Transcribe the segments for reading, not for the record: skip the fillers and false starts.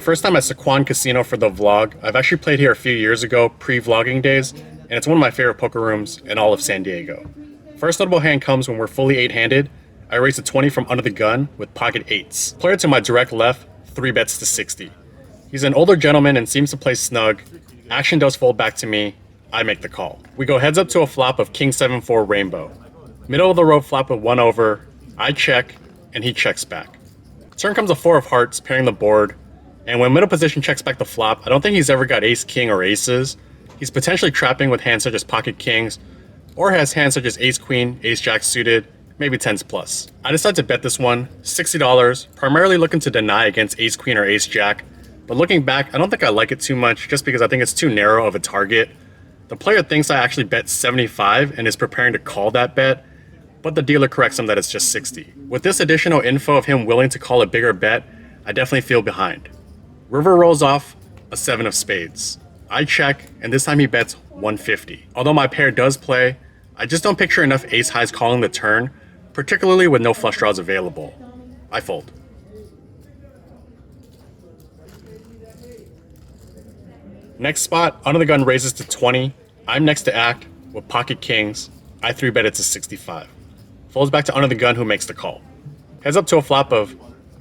Alright, first time at Sycuan Casino for the vlog. I've actually played here a few years ago, pre-vlogging days, and it's one of my favorite poker rooms in all of San Diego. First notable hand comes when we're fully 8-handed. I raise a 20 from under the gun with pocket 8s. Player to my direct left, 3 bets to 60. He's an older gentleman and seems to play snug. Action does fold back to me. I make the call. We go heads up to a flop of King 7-4 Rainbow. Middle of the road flop with 1 over. I check, and he checks back. Turn comes a 4 of hearts, pairing the board. And when middle position checks back the flop, I don't think he's ever got ace, king, or aces. He's potentially trapping with hands such as pocket kings, or has hands such as ace, queen, ace, jack suited, maybe 10s plus. I decided to bet this one, $60, primarily looking to deny against ace, queen, or ace, jack. But looking back, I don't think I like it too much, just because I think it's too narrow of a target. The player thinks I actually bet 75 and is preparing to call that bet, but the dealer corrects him that it's just 60. With this additional info of him willing to call a bigger bet, I definitely feel behind. River rolls off a 7 of spades. I check, and this time he bets 150. Although my pair does play, I just don't picture enough ace highs calling the turn, particularly with no flush draws available. I fold. Next spot, under the gun raises to 20. I'm next to act with pocket kings. I 3-bet it to 65. Folds back to under the gun, who makes the call. Heads up to a flop of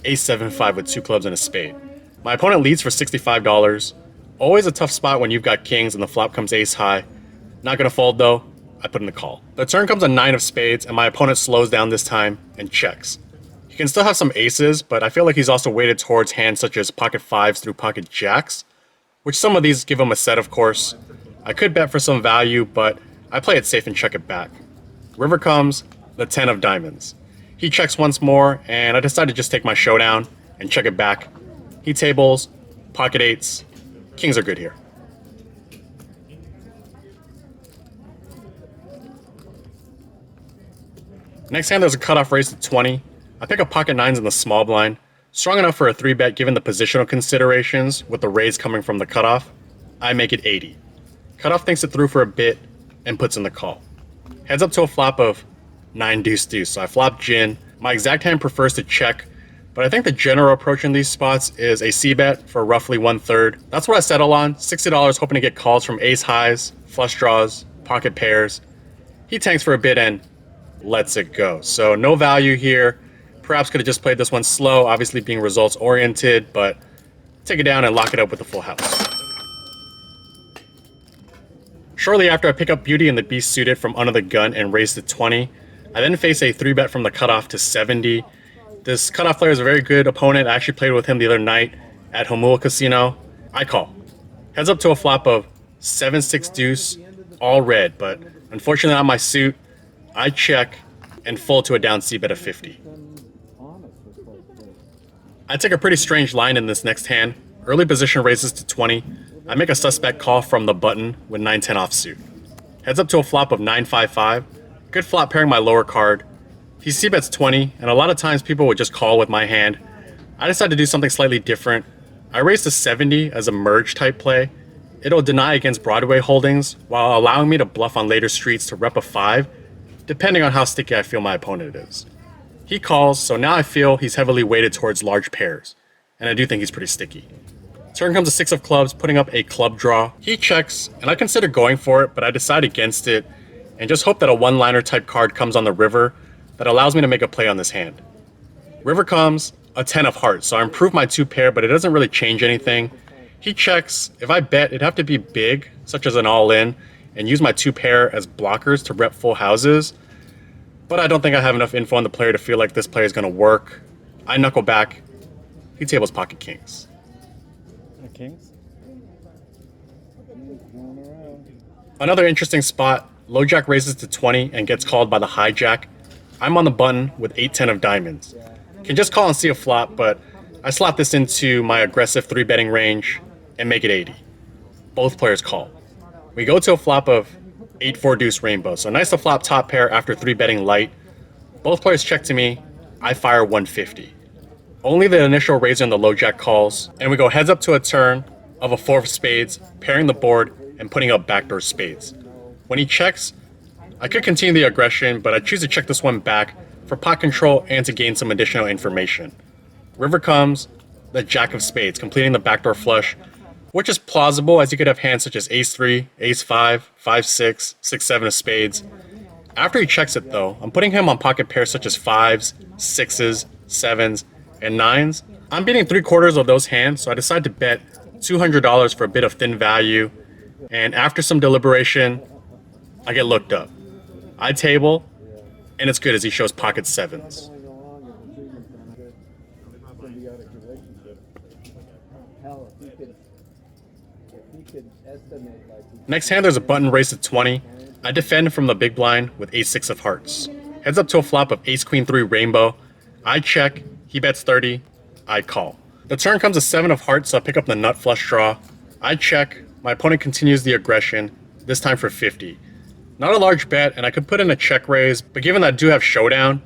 ace 7-5 with 2 clubs and a spade. My opponent leads for $65. Always a tough spot when you've got kings and the flop comes ace high. Not gonna fold though, I put in the call. The turn comes a 9 of spades and my opponent slows down this time and checks. He can still have some aces, but I feel like he's also weighted towards hands such as pocket 5s through pocket jacks, which some of these give him a set, of course. I could bet for some value, but I play it safe and check it back. River comes, the 10 of diamonds. He checks once more, and I decide to just take my showdown and check it back. He tables, pocket 8s, kings are good here. Next hand there's a cutoff raise to 20. I pick up pocket 9s in the small blind, strong enough for a 3-bet given the positional considerations with the raise coming from the cutoff. I make it 80. Cutoff thinks it through for a bit and puts in the call. Heads up to a flop of 9 deuce deuce, so I flop gin. My exact hand prefers to check, but I think the general approach in these spots is a c-bet for roughly 1/3. That's what I settle on, $60 hoping to get calls from ace highs, flush draws, pocket pairs. He tanks for a bit and lets it go. So no value here. Perhaps could have just played this one slow, obviously being results oriented, but take it down and lock it up with a full house. Shortly after, I pick up beauty and the beast suited from under the gun and raise to 20. I then face a 3-bet from the cutoff to 70. This cutoff player is a very good opponent. I actually played with him the other night at Homua Casino. I call. Heads up to a flop of 7-6 deuce, all red, but unfortunately not my suit. I check and fold to a down c-bet of 50. I take a pretty strange line in this next hand. Early position raises to 20. I make a suspect call from the button with 9-10 offsuit. Heads up to a flop of 9-5-5. Good flop pairing my lower card. He c-bets 20, and a lot of times people would just call with my hand. I decided to do something slightly different. I raised to 70 as a merge type play. It'll deny against Broadway holdings, while allowing me to bluff on later streets to rep a 5, depending on how sticky I feel my opponent is. He calls, so now I feel he's heavily weighted towards large pairs, and I do think he's pretty sticky. Turn comes a 6 of clubs, putting up a club draw. He checks, and I consider going for it, but I decide against it, and just hope that a one-liner type card comes on the river that allows me to make a play on this hand. River comes, a 10 of hearts, so I improve my 2 pair, but it doesn't really change anything. He checks. If I bet, it'd have to be big, such as an all-in, and use my 2 pair as blockers to rep full houses. But I don't think I have enough info on the player to feel like this play is going to work. I knuckle back. He tables pocket kings. Kings? Another interesting spot, low jack raises to 20 and gets called by the hijack. I'm on the button with 8-10 of diamonds. Can just call and see a flop, but I slot this into my aggressive 3-betting range and make it 80. Both players call. We go to a flop of 8-4 deuce rainbow, so nice to flop top pair after 3-betting light. Both players check to me. I fire 150. Only the initial raiser and the low jack calls, and we go heads up to a turn of a 4 of spades, pairing the board and putting up backdoor spades. When he checks, I could continue the aggression, but I choose to check this one back for pot control and to gain some additional information. River comes, the jack of spades, completing the backdoor flush, which is plausible as you could have hands such as ace 3, ace 5, 5 6, 6 7 of spades. After he checks it though, I'm putting him on pocket pairs such as 5s, 6s, 7s, and 9s. I'm beating 3/4 of those hands, so I decide to bet $200 for a bit of thin value, and after some deliberation, I get looked up. I table, and it's good as he shows pocket 7s. Next hand, there's a button raised to 20. I defend from the big blind with ace 6 of hearts. Heads up to a flop of ace queen 3 rainbow. I check, he bets 30, I call. The turn comes a 7 of hearts, so I pick up the nut flush draw. I check, my opponent continues the aggression, this time for 50. Not a large bet, and I could put in a check raise, but given that I do have showdown,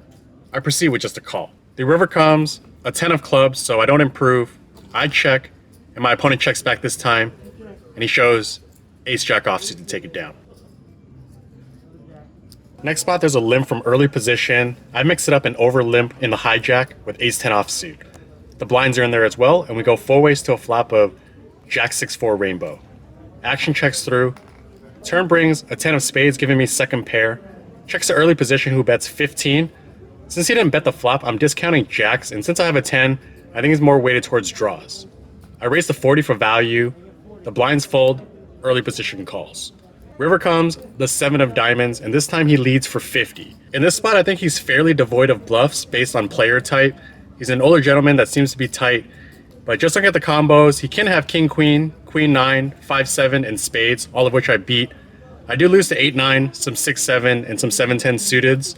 I proceed with just a call. The river comes, a 10 of clubs, so I don't improve. I check, and my opponent checks back this time, and he shows ace jack offsuit to take it down. Next spot, there's a limp from early position. I mix it up and over limp in the hijack with ace 10 offsuit. The blinds are in there as well, and we go 4 ways to a flop of jack 6-4 rainbow. Action checks through. Turn brings a 10 of spades, giving me second pair. Checks the early position, who bets 15. Since he didn't bet the flop, I'm discounting jacks, and since I have a 10, I think he's more weighted towards draws. I raise the 40 for value. The blinds fold, early position calls. River comes, the 7 of diamonds, and this time he leads for 50. In this spot, I think he's fairly devoid of bluffs based on player type. He's an older gentleman that seems to be tight, but just looking at the combos, he can have king queen, queen 9, 5 7, and spades, all of which I beat. I do lose to 8 9, some 6 7, and some 7 10 suiteds.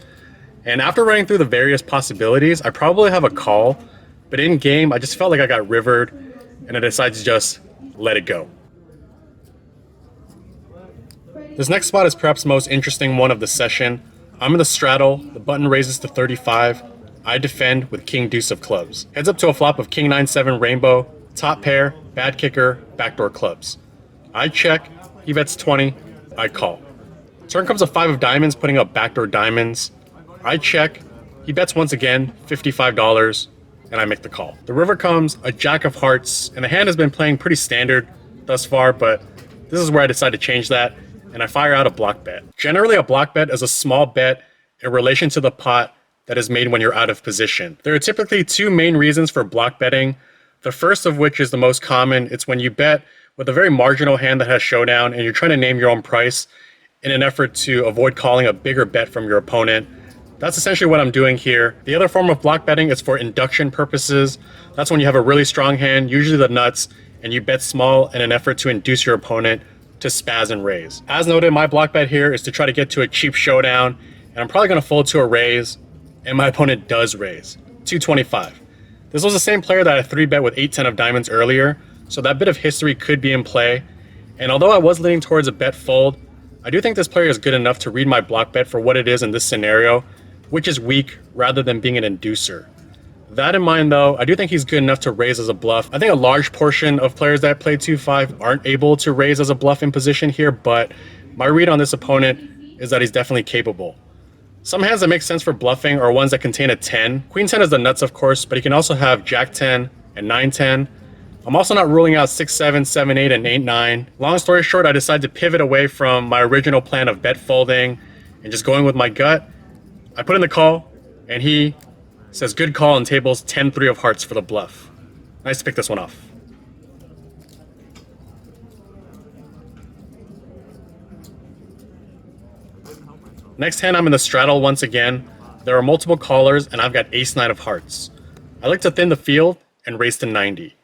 And after running through the various possibilities, I probably have a call, but in game, I just felt like I got rivered, and I decided to just let it go. This next spot is perhaps the most interesting one of the session. I'm in the straddle, the button raises to 35. I defend with king deuce of clubs. Heads up to a flop of king 9-7 rainbow, top pair, bad kicker, backdoor clubs. I check, he bets 20, I call. Turn comes a 5 of diamonds, putting up backdoor diamonds. I check, he bets once again, $55, and I make the call. The river comes, a jack of hearts, and the hand has been playing pretty standard thus far, but this is where I decide to change that, and I fire out a block bet. Generally, a block bet is a small bet in relation to the pot that is made when you're out of position. There are typically 2 main reasons for block betting. The first of which is the most common. It's when you bet with a very marginal hand that has showdown and you're trying to name your own price in an effort to avoid calling a bigger bet from your opponent. That's essentially what I'm doing here. The other form of block betting is for induction purposes. That's when you have a really strong hand, usually the nuts, and you bet small in an effort to induce your opponent to spaz and raise. As noted, my block bet here is to try to get to a cheap showdown, and I'm probably going to fold to a raise, and my opponent does raise, 225. This was the same player that I 3-bet with 8-10 of diamonds earlier, so that bit of history could be in play, and although I was leaning towards a bet fold, I do think this player is good enough to read my block bet for what it is in this scenario, which is weak rather than being an inducer. That in mind though, I do think he's good enough to raise as a bluff. I think a large portion of players that play 2-5 aren't able to raise as a bluff in position here, but my read on this opponent is that he's definitely capable. Some hands that make sense for bluffing are ones that contain a 10. Queen 10 is the nuts, of course, but he can also have Jack 10 and 9-10. I'm also not ruling out 6-7, 7-8, and 8-9. Long story short, I decided to pivot away from my original plan of bet folding and just going with my gut. I put in the call, and he says good call and tables 10-3 of hearts for the bluff. Nice to pick this one off. Next hand, I'm in the straddle once again. There are multiple callers, and I've got ace-9 of hearts. I like to thin the field and raise to 90.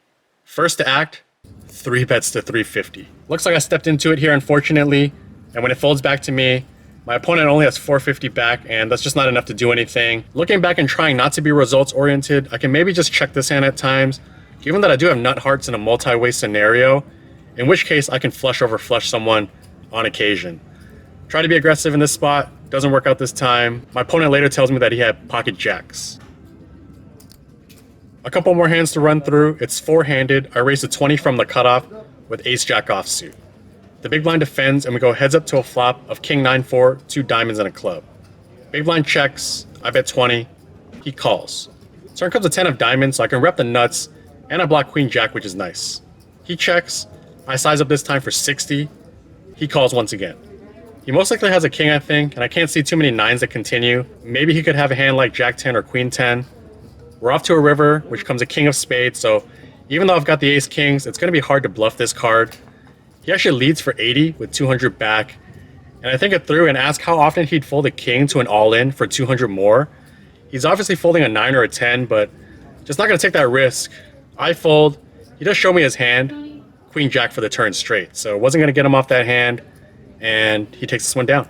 First to act, 3 bets to 350. Looks like I stepped into it here, unfortunately, and when it folds back to me, my opponent only has 450 back, and that's just not enough to do anything. Looking back and trying not to be results-oriented, I can maybe just check this hand at times, given that I do have nut hearts in a multi-way scenario, in which case I can flush over flush someone on occasion. Try to be aggressive in this spot, doesn't work out this time. My opponent later tells me that he had pocket jacks. A couple more hands to run through. It's 4-handed. I raise a 20 from the cutoff with ace-jack offsuit. The big blind defends, and we go heads up to a flop of king 9-4, 2 diamonds, and a club. Big blind checks. I bet 20. He calls. Turn comes a 10 of diamonds, so I can rep the nuts And I block queen jack, which is nice. He checks. I size up this time for 60. He calls once again. He most likely has a king, I think, and I can't see too many nines that continue. Maybe he could have a hand like jack 10 or queen 10. We're off to a river, which comes a king of spades, so even though I've got the ace kings, it's going to be hard to bluff this card. He actually leads for 80 with 200 back, and I think it through and ask how often he'd fold a king to an all-in for 200 more. He's obviously folding a 9 or a 10, but just not going to take that risk. I fold. He does show me his hand, queen jack for the turn straight, so wasn't going to get him off that hand, and he takes this one down.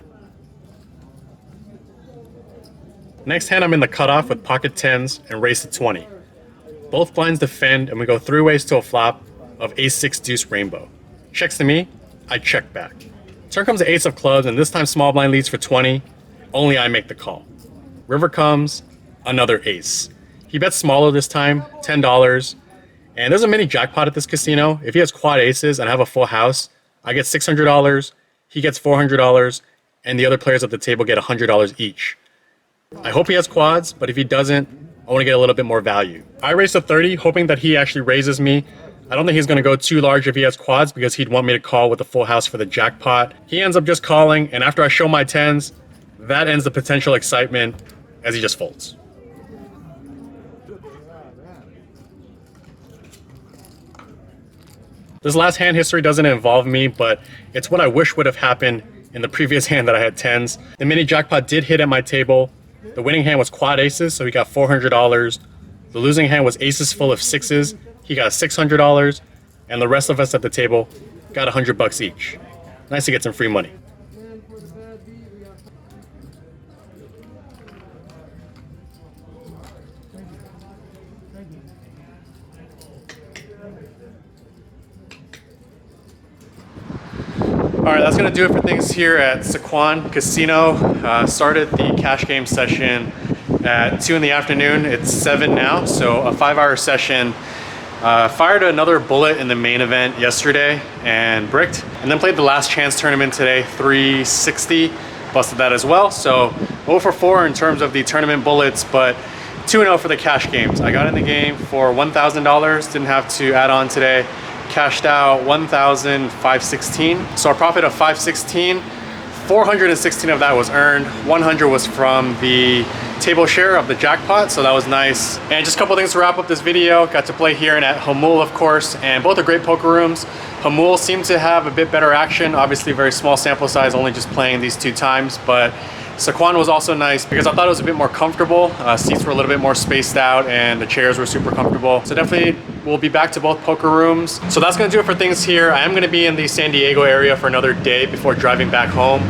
Next hand, I'm in the cutoff with pocket 10s and raise to 20. Both blinds defend, and we go 3 ways to a flop of ace-6 deuce rainbow. Checks to me, I check back. Turn comes the ace of clubs, and this time small blind leads for 20. Only I make the call. River comes, another ace. He bets smaller this time, $10. And there's a mini jackpot at this casino. If he has quad aces and I have a full house, I get $600, he gets $400, and the other players at the table get $100 each. I hope he has quads, but if he doesn't, I want to get a little bit more value. I raise to 30, hoping that he actually raises me. I don't think he's going to go too large if he has quads because he'd want me to call with a full house for the jackpot. He ends up just calling, and after I show my 10s, that ends the potential excitement as he just folds. This last hand history doesn't involve me, but it's what I wish would have happened in the previous hand that I had 10s. The mini jackpot did hit at my table. The winning hand was quad aces, so he got $400. The losing hand was aces full of 6s. He got $600, and the rest of us at the table got $100 each. Nice to get some free money. Alright, that's going to do it for things here at Sycuan Casino. Started the cash game session at 2 in the afternoon. It's 7 now, so a 5-hour session. Fired another bullet in the main event yesterday and bricked. And then played the last chance tournament today, 360. Busted that as well. So 0 for 4 in terms of the tournament bullets, but 2-0 for the cash games. I got in the game for $1,000. Didn't have to add on today. Cashed out 1,516. So a profit of 516. 416 of that was earned. 100 was from the table share of the jackpot, so that was nice. And just a couple things to wrap up this video. Got to play here and at Hamul, of course, and both are great poker rooms. Hamul seemed to have a bit better action. Obviously, very small sample size, only just playing these 2 times, but Sycuan was also nice because I thought it was a bit more comfortable. Seats were a little bit more spaced out and the chairs were super comfortable. So definitely we'll be back to both poker rooms. So that's gonna do it for things here. I am gonna be in the San Diego area for another day before driving back home.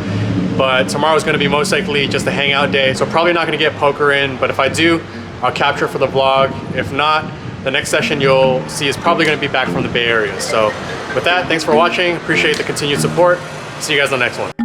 But tomorrow is gonna be most likely just a hangout day. So probably not gonna get poker in, but if I do, I'll capture for the vlog. If not, the next session you'll see is probably gonna be back from the Bay Area. So with that, thanks for watching. Appreciate the continued support. See you guys on the next one.